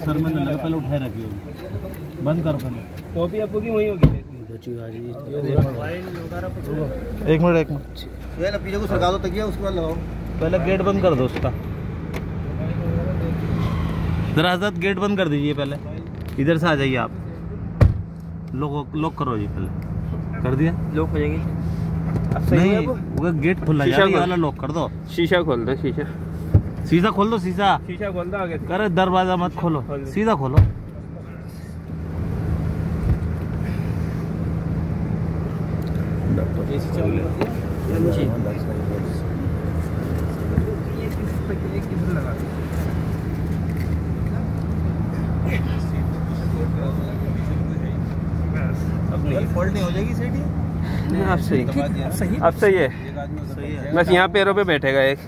Sir में लगा, पहले उठाए रखिए, बंद कर पहले। कॉपी आपको की वही होगी। एक मिनट पीछे को सरका दो तकिया, उसके बाद लगाओ। पहले गेट बंद कर दो उसका, जरा हजरत गेट बंद कर दीजिए पहले। इधर से आ जाइए आप, लॉक करो जी। पहले कर दिया, लॉक हो जाएगी। नहीं वो गेट खुला है, ये वाला लॉक कर दो। शीशा खोल दो, शीशा खोल दो, शीशा खोल दो आगे। करे दरवाजा मत खोलो, सीधा खोलो। फोल्ड नहीं हो जाएगी सीट? अब सही है। बस यहाँ पैरों पे बैठेगा एक।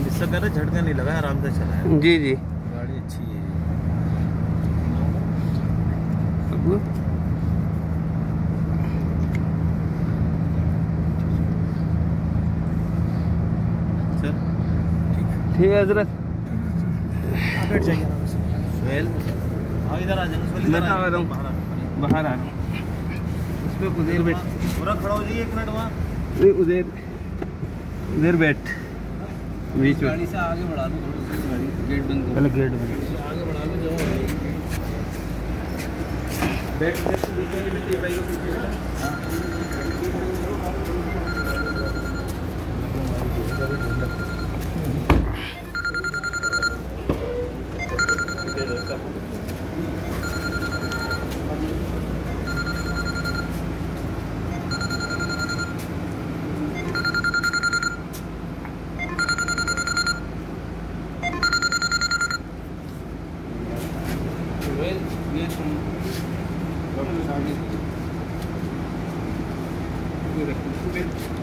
इससे कह रहे झटका नहीं लगा, आराम से चला है। जी जी, गाड़ी अच्छी है। ठीक है हजरत, बैठ जाइए आराम से। सुहेल इधर आ जाएंगे, मैं आ रहा हूँ, बाहर आ रहा हूँ। उसमें उधर बैठ, पूरा खड़ा हो जाइए, एक मिनट वहाँ। उधर बैठ, बीच में। गाड़ी से आगे बढ़ा दो थोड़ी सी, गाड़ी गेट बंद करो। पहले गेट बंद आगे बढ़ा दो, जो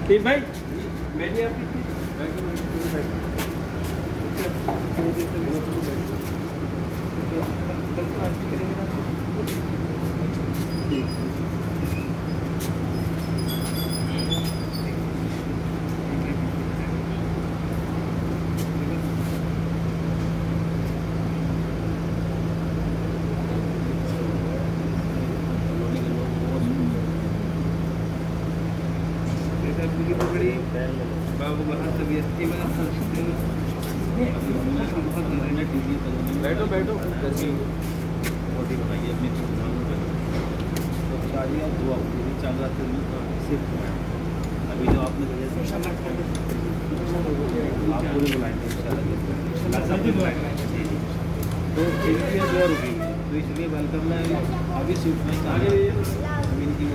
ठीक भाई, बैठिए आप। बैठो बैठो, बॉडी बनाइए अपनी, तो शादी और दुआ चल रहा था सिर्फ। अभी जो आपने आप पूरे बुलाएंगे तो इनकी दुआ रुकेगी, तो इसलिए वेलकम है। अभी स्विफ्ट में इनकी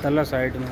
तला साइड में।